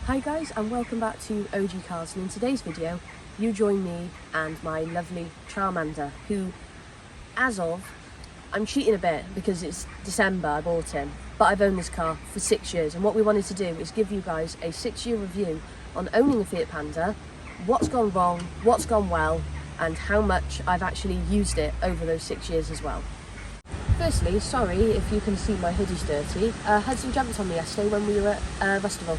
Hi guys, and welcome back to OG Cars, and in today's video you join me and my lovely Charmander, who I'm cheating a bit because it's December I bought him, but I've owned this car for 6 years, and what we wanted to do is give you guys a 6-year review on owning a Fiat Panda, what's gone wrong, what's gone well, and how much I've actually used it over those 6 years as well. Firstly, sorry if you can see my hoodie's dirty. Hudson jumped on me yesterday when we were at Festival,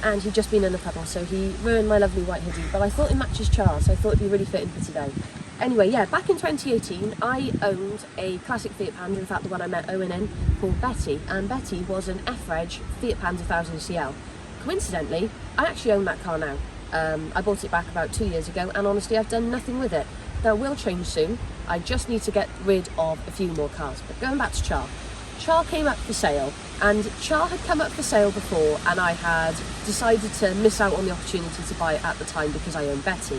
and he'd just been in a puddle, so he ruined my lovely white hoodie, but I thought it matches Charles, so I thought it'd be really fitting for today. Anyway, yeah, back in 2018, I owned a classic Fiat Panda, in fact the one I met Owen in, called Betty, and Betty was an F-Reg Fiat Panda 1000CL. Coincidentally, I actually own that car now. I bought it back about 2 years ago, and honestly I've done nothing with it. That will change soon. I just need to get rid of a few more cars. But going back to Char came up for sale, and Char had come up for sale before, and I had decided to miss out on the opportunity to buy it at the time because I owned Betty.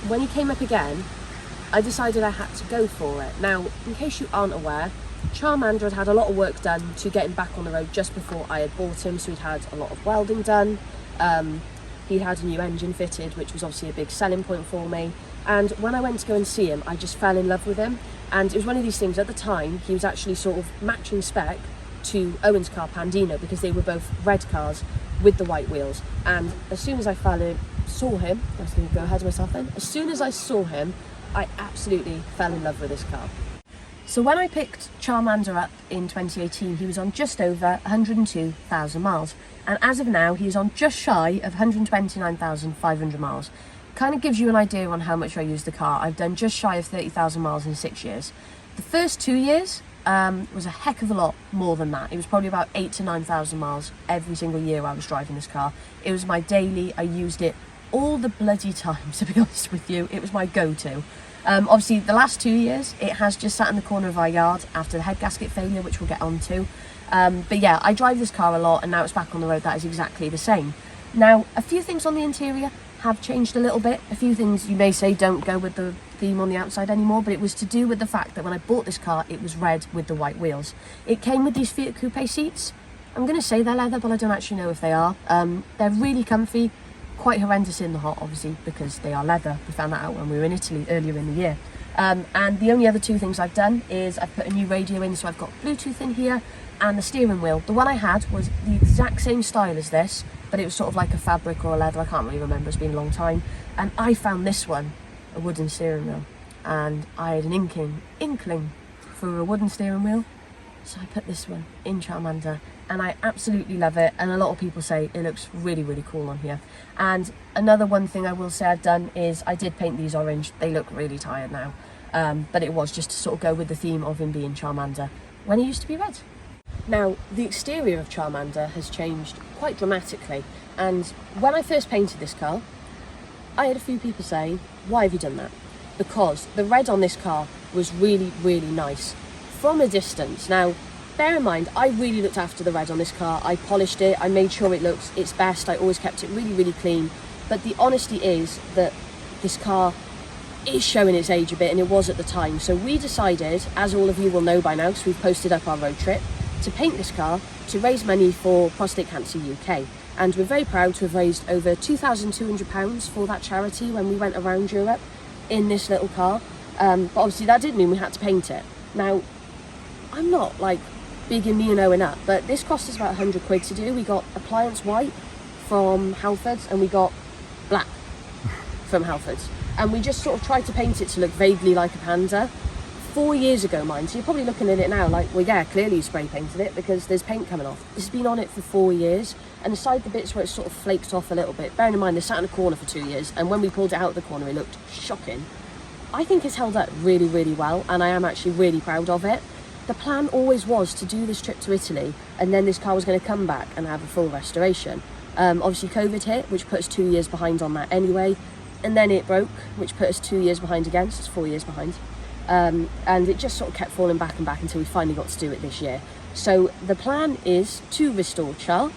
When he came up again, I decided I had to go for it. Now, in case you aren't aware, Charmander had had a lot of work done to get him back on the road just before I had bought him, so he'd had a lot of welding done. He had a new engine fitted, which was obviously a big selling point for me. And when I went to go and see him, I just fell in love with him. And it was one of these things, at the time, he was actually sort of matching spec to Owen's car, Pandino, because they were both red cars with the white wheels. And as soon as I saw him, I was going to go ahead of myself then. As soon as I saw him, I absolutely fell in love with this car. So when I picked Charmander up in 2018, he was on just over 102,000 miles. And as of now, he's on just shy of 129,500 miles. Kind of gives you an idea on how much I use the car. I've done just shy of 30,000 miles in 6 years. The first 2 years was a heck of a lot more than that. It was probably about 8,000 to 9,000 miles every single year I was driving this car. It was my daily, I used it all the bloody time, to be honest with you. It was my go-to. Obviously, the last 2 years, it has just sat in the corner of our yard after the head gasket failure, which we'll get onto. But yeah, I drive this car a lot, and now it's back on the road. That is exactly the same. Now, a few things on the interior have changed a little bit. A few things you may say don't go with the theme on the outside anymore, but it was to do with the fact that when I bought this car, it was red with the white wheels. It came with these Fiat Coupe seats. I'm going to say they're leather, but I don't actually know if they are. They're really comfy. Quite horrendous in the hot, obviously, because they are leather. We found that out when we were in Italy earlier in the year. And the only other two things I've done is I've put a new radio in, so I've got Bluetooth in here, and the steering wheel. The one I had was the exact same style as this, but it was sort of like a fabric or a leather. I can't really remember, it's been a long time. And I found this one, a wooden steering wheel, and I had an inkling for a wooden steering wheel, so I put this one in Charmander, and I absolutely love it, and a lot of people say it looks really, really cool on here. And another one thing I will say I've done is I did paint these orange. They look really tired now, but it was just to sort of go with the theme of him being Charmander when he used to be red. Now, the exterior of Charmander has changed quite dramatically, and when I first painted this car, I had a few people say, why have you done that? Because the red on this car was really, really nice from a distance. Now, bear in mind, I really looked after the red on this car. I polished it, I made sure it looks its best, I always kept it really, really clean. But the honesty is that this car is showing its age a bit, and it was at the time. So we decided, as all of you will know by now, because we've posted up our road trip, to paint this car to raise money for Prostate Cancer UK. And we're very proud to have raised over £2,200 for that charity when we went around Europe in this little car. But obviously that did mean we had to paint it. Now, I'm not like big in me and Owen up, but this cost us about 100 quid to do. We got appliance white from Halfords, and we got black from Halfords. And we just sort of tried to paint it to look vaguely like a Panda. 4 years ago, mind, so you're probably looking at it now like, well, yeah, clearly you spray painted it because there's paint coming off. This has been on it for 4 years, and aside the bits where it's sort of flaked off a little bit, bearing in mind they sat in a corner for 2 years, and when we pulled it out of the corner, it looked shocking. I think it's held up really, really well, and I am actually really proud of it. The plan always was to do this trip to Italy, and then this car was going to come back and have a full restoration. Obviously COVID hit, which put us 2 years behind on that anyway, and then it broke, which put us 2 years behind again, so it's 4 years behind. And it just sort of kept falling back and back until we finally got to do it this year. So the plan is to restore Char.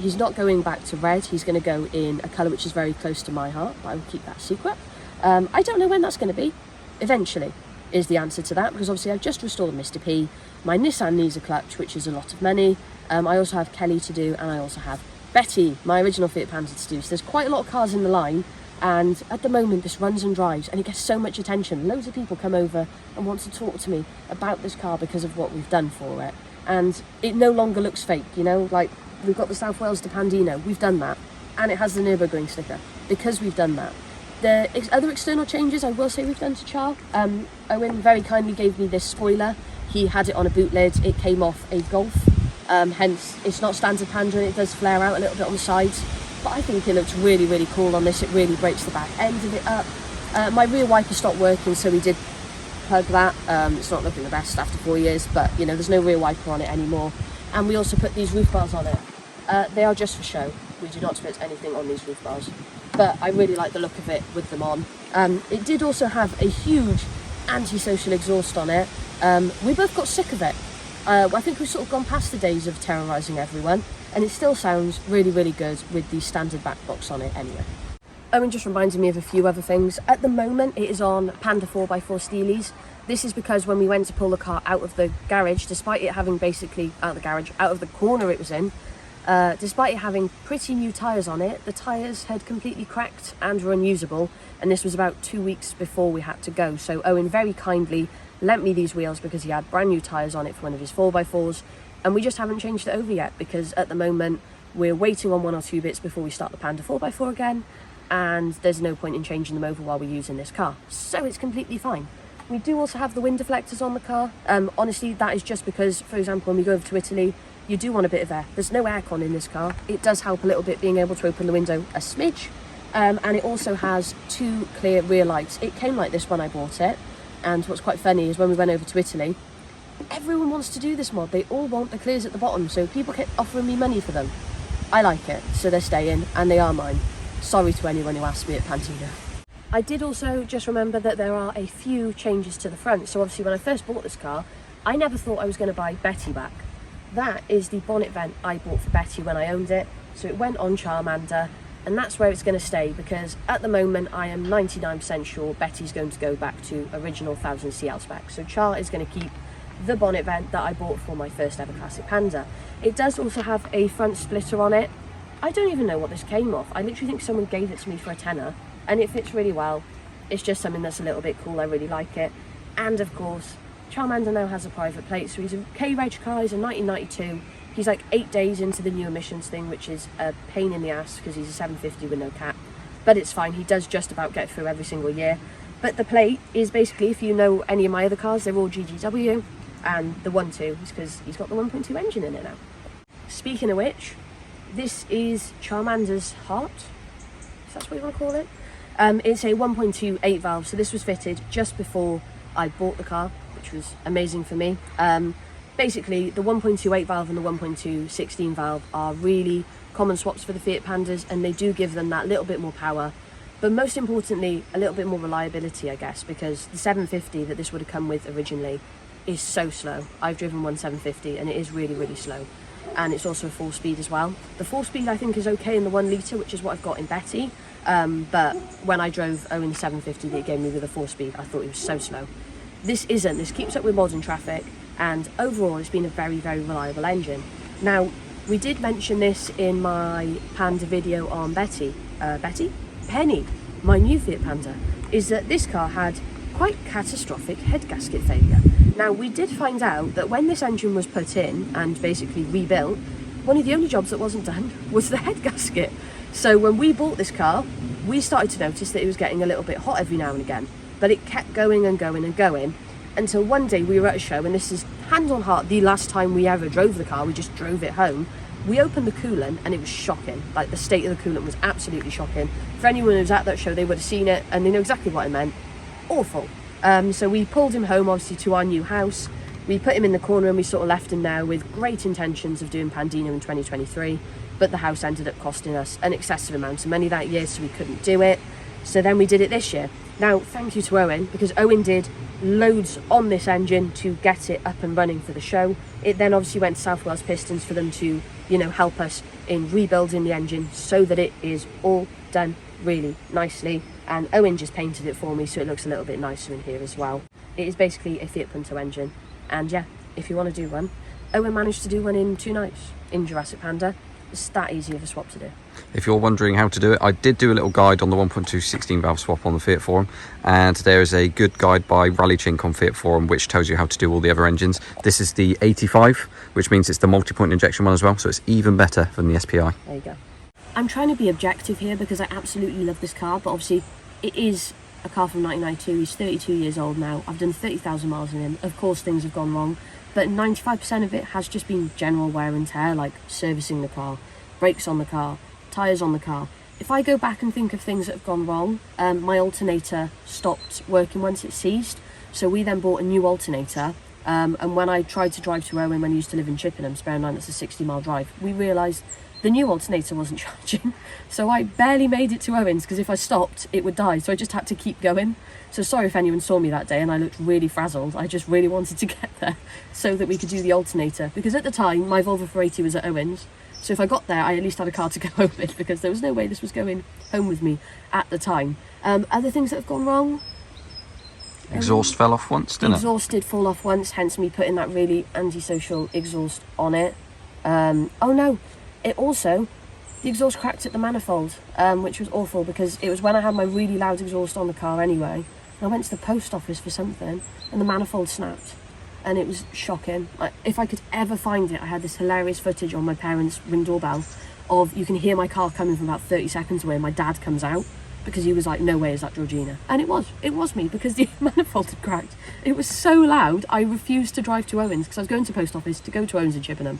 He's not going back to red, he's going to go in a colour which is very close to my heart, but I will keep that secret. I don't know when that's going to be. Eventually is the answer to that, because obviously I've just restored Mr. P. My Nissan needs a clutch, which is a lot of money. I also have Kelly to do, and I also have Betty, my original Fiat Panda, to do. So there's quite a lot of cars in the line, and at the moment this runs and drives and it gets so much attention. Loads of people come over and want to talk to me about this car because of what we've done for it, and it no longer looks fake, you know, like we've got the South Wales to Pandino, we've done that, and it has the Nürburgring sticker because we've done that. The other external changes I will say we've done to Char, Owen very kindly gave me this spoiler. He had it on a boot lid, it came off a Golf, hence it's not standard Panda and it does flare out a little bit on the sides, but I think it looks really, really cool on this. It really breaks the back end of it up. My rear wiper stopped working, so we did plug that. It's not looking the best after 4 years, but you know, there's no rear wiper on it anymore. And we also put these roof bars on it. They are just for show. We do not put anything on these roof bars, but I really like the look of it with them on. It did also have a huge anti-social exhaust on it. We both got sick of it. I think we've sort of gone past the days of terrorising everyone, and it still sounds really, really good with the standard back box on it anyway. Owen just reminded me of a few other things. At the moment it is on Panda 4x4 Steelies. This is because when we went to pull the car out of the garage, despite it having basically out of the corner it was in, despite it having pretty new tyres on it, the tyres had completely cracked and were unusable, and this was about 2 weeks before we had to go. So Owen very kindly lent me these wheels because he had brand new tyres on it for one of his 4x4s, and we just haven't changed it over yet because at the moment we're waiting on 1 or 2 bits before we start the Panda 4x4 again, and there's no point in changing them over while we're using this car, so it's completely fine. We do also have the wind deflectors on the car. Honestly, that is just because, for example, when we go over to Italy, you do want a bit of air. There's no aircon in this car. It does help a little bit being able to open the window a smidge, and it also has 2 clear rear lights. It came like this when I bought it, and what's quite funny is when we went over to Italy, everyone wants to do this mod. They all want the clears at the bottom, so people kept offering me money for them. I like it, so they're staying, and they are mine. Sorry to anyone who asked me at Pantino. I did also just remember that there are a few changes to the front. So obviously when I first bought this car, I never thought I was going to buy Betty back. That is the bonnet vent I bought for Betty when I owned it. So it went on Charmander, and that's where it's going to stay, because at the moment I am 99% sure Betty's going to go back to original 1000cl spec. So Char is going to keep the bonnet vent that I bought for my first ever classic Panda. It does also have a front splitter on it. I don't even know what this came off. I literally think someone gave it to me for a tenner, and it fits really well. It's just something that's a little bit cool. I really like it. And of course, Charmander now has a private plate, so he's a K-Reg car. He's a 1992. He's like 8 days into the new emissions thing, which is a pain in the ass because he's a 750 with no cap, but it's fine. He does just about get through every single year. But the plate is basically, if you know any of my other cars, they're all GGW, and the 1.2 is because he's got the 1.2 engine in it now. Speaking of which, this is Charmander's heart, if that's what you want to call it. It's a 1.2 8 valve, so this was fitted just before I bought the car, which was amazing for me. Basically, the 1.2 8 valve and the 1.2 16 valve are really common swaps for the Fiat Pandas, and they do give them that little bit more power, but most importantly, a little bit more reliability, I guess, because the 750 that this would have come with originally is so slow. I've driven one 750 and it is really, really slow. And it's also a 4-speed as well. The 4-speed I think is okay in the 1 litre, which is what I've got in Betty. But when I drove Owen's 750 that it gave me with a 4-speed, I thought it was so slow. This isn't. This keeps up with modern traffic, and overall it's been a very, very reliable engine. Now, we did mention this in my Panda video on Penny, my new Fiat Panda, is that this car had quite catastrophic head gasket failure. Now, we did find out that when this engine was put in and basically rebuilt, one of the only jobs that wasn't done was the head gasket. So when we bought this car, we started to notice that it was getting a little bit hot every now and again, but it kept going and going and going until one day we were at a show, and this is hand on heart the last time we ever drove the car. We just drove it home. We opened the coolant and it was shocking. Like, the state of the coolant was absolutely shocking. For anyone who was at that show, they would have seen it and they know exactly what I meant. Awful. So we pulled him home, obviously, to our new house. We put him in the corner and we sort of left him there with great intentions of doing Pandino in 2023, but the house ended up costing us an excessive amount of money that year, so we couldn't do it. So then we did it this year. Now, thank you to Owen, because Owen did loads on this engine to get it up and running for the show. It then obviously went to South Wales Pistons for them to, you know, help us in rebuilding the engine so that it is all done really nicely. And Owen just painted it for me so it looks a little bit nicer in here as well. It is basically a Fiat Punto engine, and yeah, if you want to do one, Owen managed to do one in 2 nights in Jurassic Panda, It's that easy of a swap to do. If you're wondering how to do it, I did do a little guide on the 1.2 16 valve swap on the Fiat forum, and there is a good guide by Rally Chink on Fiat forum which tells you how to do all the other engines. This is the 85, which means it's the multi-point injection one as well, so it's even better than the SPI. There you go. I'm trying to be objective here because I absolutely love this car, but obviously it is a car from 1992. He's 32 years old now. I've done 30,000 miles in him. Of course things have gone wrong, but 95% of it has just been general wear and tear, like servicing the car, brakes on the car, tyres on the car. If I go back and think of things that have gone wrong, my alternator stopped working once it seized, so we then bought a new alternator, and when I tried to drive to Owen when I used to live in Chippenham, bear in mind it's a 60-mile drive, we realised the new alternator wasn't charging, so I barely made it to Owen's because if I stopped it would die, so I just had to keep going. So sorry if anyone saw me that day and I looked really frazzled. I just really wanted to get there so that we could do the alternator, because at the time my Volvo 480 was at Owen's, so if I got there I at least had a car to go home with, because there was no way this was going home with me at the time. Other things that have gone wrong, Exhaust fell off once, didn't it? Exhaust did fall off once, hence me putting that really antisocial exhaust on it. Oh no, it also, the exhaust cracked at the manifold, which was awful because it was when I had my really loud exhaust on the car anyway. I went to the post office for something and the manifold snapped, and it was shocking. If I could ever find it, I had this hilarious footage on my parents' Ring doorbell of, you can hear my car coming from about 30 seconds away and my dad comes out because he was like, no way is that Georgina. And it was me, because the manifold had cracked. It was so loud I refused to drive to Owens because I was going to post office to go to Owens in Chippenham.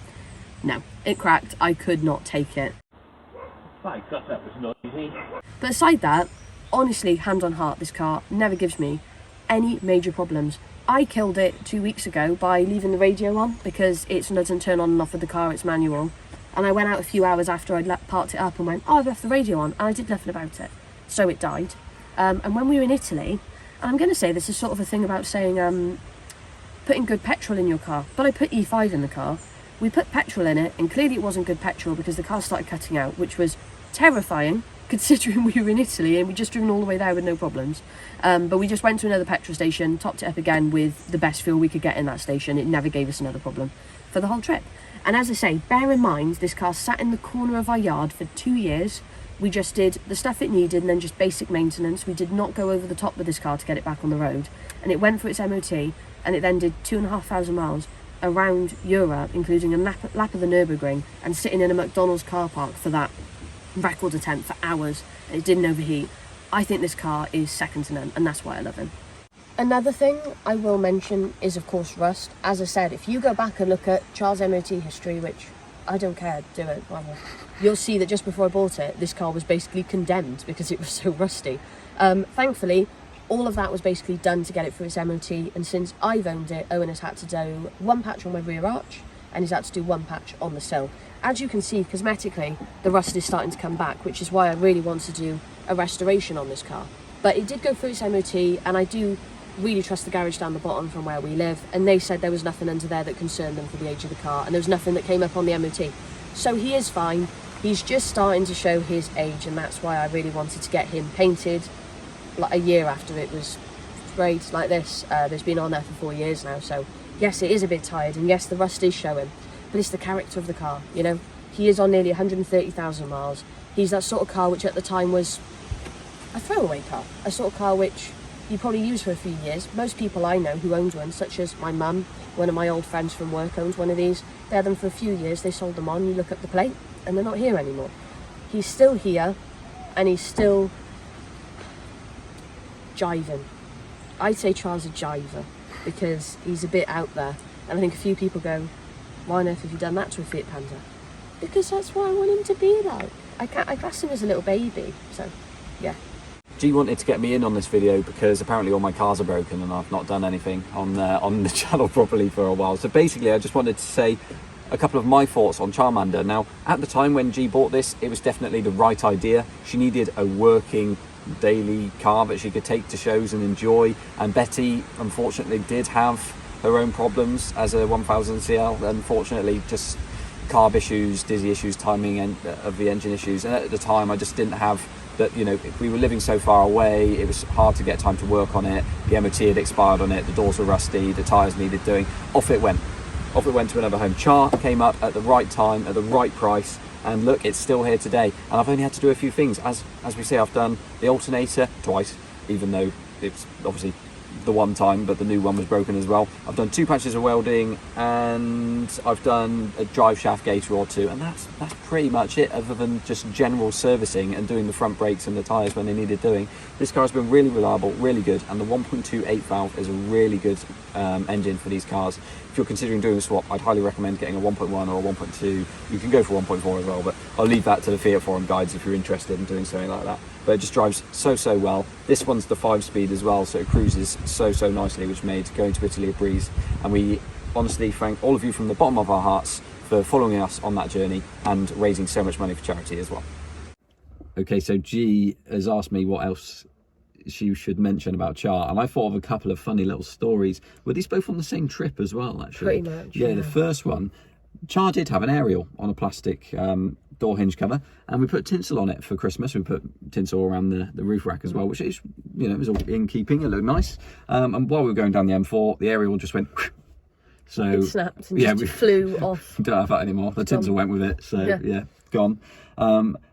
No, it cracked. I could not take it. My God, that was noisy. But aside that, honestly, hand on heart, this car never gives me any major problems. I killed it 2 weeks ago by leaving the radio on because it doesn't turn on and off with the car, it's manual. And I went out a few hours after I'd parked it up and went, oh, I've left the radio on, and I did nothing about it. So it died. And when we were in Italy, and I'm going to say this is sort of a thing about saying putting good petrol in your car, but I put E5 in the car. We put petrol in it, and clearly it wasn't good petrol because the car started cutting out, which was terrifying considering we were in Italy and we just driven all the way there with no problems. But we just went to another petrol station, topped it up again with the best fuel we could get in that station. It never gave us another problem for the whole trip. And as I say, bear in mind, this car sat in the corner of our yard for 2 years. We just did the stuff it needed and then just basic maintenance. We did not go over the top with this car to get it back on the road. And it went for its MOT, and it then did 2,500 miles around Europe, including a lap of the Nürburgring, and sitting in a McDonald's car park for that record attempt for hours, and it didn't overheat. I think this car is second to none, and that's why I love him. Another thing I will mention is, of course, rust. As I said, if you go back and look at Charles' MOT history, which I don't care, do it, whatever, you'll see that just before I bought it, this car was basically condemned because it was so rusty. Thankfully, all of that was basically done to get it through its MOT, and since I've owned it, Owen has had to do one patch on my rear arch, and he's had to do one patch on the sill. As you can see, cosmetically, the rust is starting to come back, which is why I really want to do a restoration on this car. But it did go through its MOT, and I do really trust the garage down the bottom from where we live, and they said there was nothing under there that concerned them for the age of the car, and there was nothing that came up on the MOT. So he is fine. He's just starting to show his age, and that's why I really wanted to get him painted like a year after it was sprayed like this. It's been on there for 4 years now, so yes, it is a bit tired, and yes, the rust is showing, but it's the character of the car, you know. He is on nearly 130,000 miles. He's that sort of car which at the time was a throwaway car, a sort of car which you probably use for a few years. Most people I know who owned one, such as my mum, one of my old friends from work owns one of these. They had them for a few years, they sold them on, you look up the plate, and they're not here anymore. He's still here, and he's still jiving. I'd say Charles a jiver, because he's a bit out there, and I think a few people go, why on earth have you done that to a Fiat Panda? Because that's what I want him to be like. I class him as a little baby, so yeah. G wanted to get me in on this video because apparently all my cars are broken and I've not done anything on the channel properly for a while. So basically I just wanted to say a couple of my thoughts on Charmander. Now, at the time when G bought this, it was definitely the right idea. She needed a working daily car that she could take to shows and enjoy, and Betty unfortunately did have her own problems as a 1000 CL. Unfortunately, just carb issues, dizzy issues, timing of the engine issues, and at the time I just didn't have that, you know, if we were living so far away, it was hard to get time to work on it. The MOT had expired on it, the doors were rusty, the tyres needed doing. Off it went to another home. Char came up at the right time, at the right price, and look, it's still here today. And I've only had to do a few things. As we say, I've done the alternator twice, even though it's obviously the one time, but the new one was broken as well. I've done 2 patches of welding, and I've done a drive shaft gaiter or 2, and that's pretty much it, other than just general servicing and doing the front brakes and the tyres when they needed doing. This car has been really reliable, really good, and the 1.28 valve is a really good engine for these cars. If you're considering doing a swap, I'd highly recommend getting a 1.1 or a 1.2. You can go for 1.4 as well, but I'll leave that to the Fiat Forum guides if you're interested in doing something like that. But it just drives so well. This one's the 5-speed as well, so it cruises so nicely, which made going to Italy a breeze. And we honestly thank all of you from the bottom of our hearts for following us on that journey and raising so much money for charity as well. Okay, so G has asked me what else she should mention about Char, and I thought of a couple of funny little stories. Were these both on the same trip as well, actually? Pretty much. Yeah, the first one, Char did have an aerial on a plastic door hinge cover, and we put tinsel on it for Christmas. We put tinsel around the roof rack as well, which is, you know, it was all in keeping. It looked nice. And while we were going down the M4, the aerial just went. So it snapped and yeah, just flew off. Don't have that anymore. The tinsel went with it. So yeah, gone.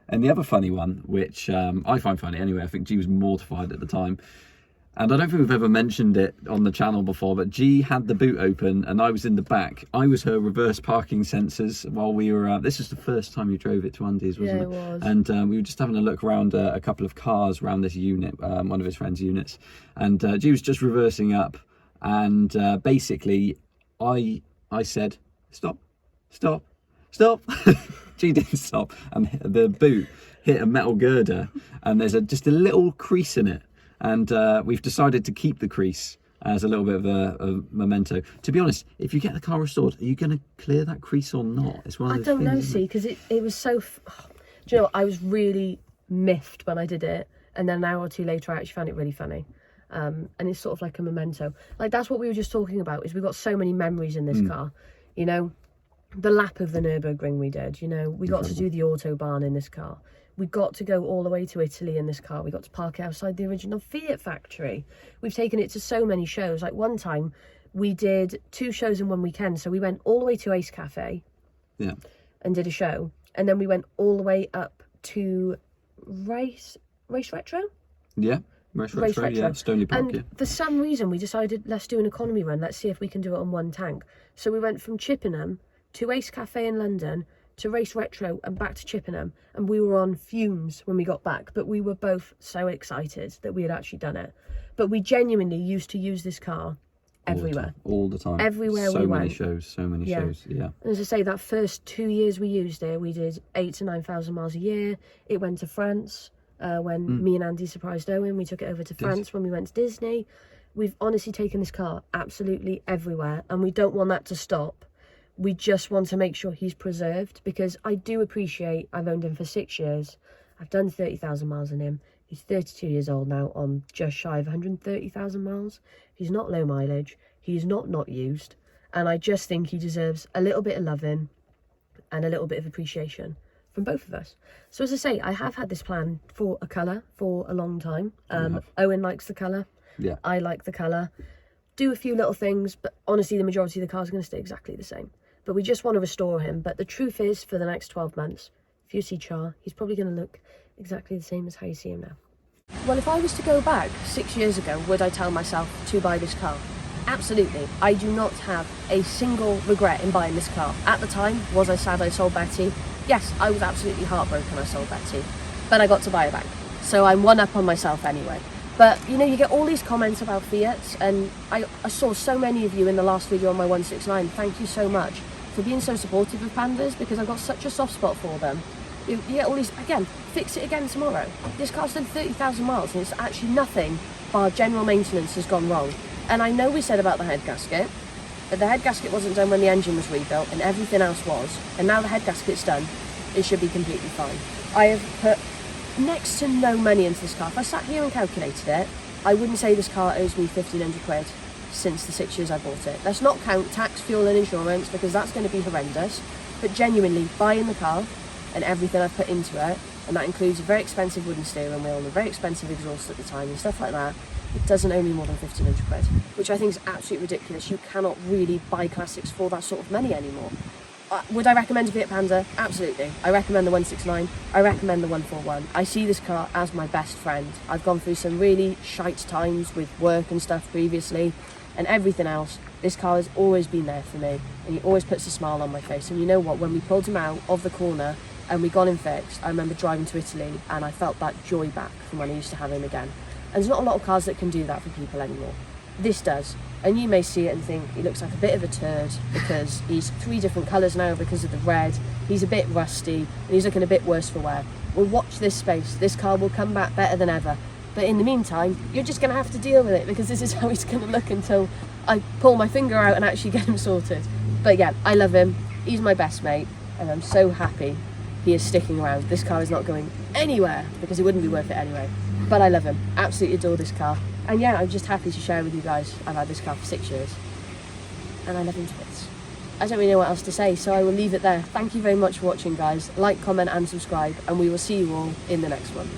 And the other funny one, which I find funny anyway, I think G was mortified at the time. And I don't think we've ever mentioned it on the channel before, but G had the boot open and I was in the back. I was her reverse parking sensors while we were this was the first time you drove it to Andy's, wasn't it? Yeah, it was. And we were just having a look around a couple of cars around this unit, one of his friend's units. And G was just reversing up, and basically I said, stop. G didn't stop, and the boot hit a metal girder, and there's just a little crease in it. And we've decided to keep the crease as a little bit of a memento. To be honest, if you get the car restored, are you going to clear that crease or not? It's one of I those don't know, things, see, because it was so... Do you know what? I was really miffed when I did it, and then an hour or two later I actually found it really funny. And it's sort of like a memento. Like, that's what we were just talking about, is we've got so many memories in this car. You know, the lap of the Nürburgring we did, you know, we got to do the Autobahn in this car. We got to go all the way to Italy in this car. We got to park it outside the original Fiat factory. We've taken it to so many shows. Like, one time we did 2 shows in one weekend. So we went all the way to Ace Cafe and did a show. And then we went all the way up to Race Retro? Yeah. Race Retro, yeah, Stony Park, and for some reason we decided, let's do an economy run, let's see if we can do it on one tank. So we went from Chippenham to Ace Cafe in London to Race Retro and back to Chippenham, and we were on fumes when we got back, but we were both so excited that we had actually done it. But we genuinely used to use this car everywhere. All the time. Everywhere we went. So many shows, yeah. And as I say, that first 2 years we used it, we did 8,000 to 9,000 miles a year. It went to France. When me and Andy surprised Owen, we took it over to France when we went to Disney. We've honestly taken this car absolutely everywhere, and we don't want that to stop. We just want to make sure he's preserved, because I do appreciate I've owned him for 6 years. I've done 30,000 miles on him. He's 32 years old now, on just shy of 130,000 miles. He's not low mileage. He's not used. And I just think he deserves a little bit of loving and a little bit of appreciation from both of us. So as I say, I have had this plan for a colour for a long time. Owen likes the colour. Yeah. I like the colour. Do a few little things, but honestly the majority of the cars are going to stay exactly the same. But we just want to restore him. But the truth is, for the next 12 months, if you see Char, he's probably going to look exactly the same as how you see him now. Well, if I was to go back 6 years ago, would I tell myself to buy this car? Absolutely. I do not have a single regret in buying this car. At the time, was I sad I sold Betty? Yes, I was absolutely heartbroken I sold Betty, but I got to buy her back. So I'm one up on myself anyway. But, you know, you get all these comments about Fiats, and I saw so many of you in the last video on my 169. Thank you so much for being so supportive of Pandas, because I've got such a soft spot for them. You get all these, again, fix it again tomorrow. This car's done 30,000 miles, and it's actually nothing bar general maintenance has gone wrong. And I know we said about the head gasket, but the head gasket wasn't done when the engine was rebuilt, and everything else was. And now the head gasket's done, it should be completely fine. I have put next to no money into this car. If I sat here and calculated it, I wouldn't say this car owes me 1,500 quid since the 6 years I bought it. Let's not count tax, fuel and insurance, because that's going to be horrendous. But genuinely, buying the car and everything I've put into it, and that includes a very expensive wooden steering wheel and a very expensive exhaust at the time and stuff like that, it doesn't owe me more than 1,500 quid, which I think is absolutely ridiculous. You cannot really buy classics for that sort of money anymore. Would I recommend a Fiat Panda? Absolutely. I recommend the 169. I recommend the 141. I see this car as my best friend. I've gone through some really shite times with work and stuff previously and everything else. This car has always been there for me, and he always puts a smile on my face. And you know what? When we pulled him out of the corner and we got him fixed, I remember driving to Italy and I felt that joy back from when I used to have him again. And there's not a lot of cars that can do that for people anymore. This does. And you may see it and think he looks like a bit of a turd because he's 3 different colours now because of the red. He's a bit rusty and he's looking a bit worse for wear. Well, watch this space. This car will come back better than ever. But in the meantime, you're just going to have to deal with it because this is how he's going to look until I pull my finger out and actually get him sorted. But yeah, I love him. He's my best mate and I'm so happy he is sticking around. This car is not going anywhere because it wouldn't be worth it anyway. But I love him. Absolutely adore this car. And yeah, I'm just happy to share with you guys. I've had this car for 6 years and I love him to bits. I don't really know what else to say, so I will leave it there. Thank you very much for watching, guys. Like, comment and subscribe, and we will see you all in the next one.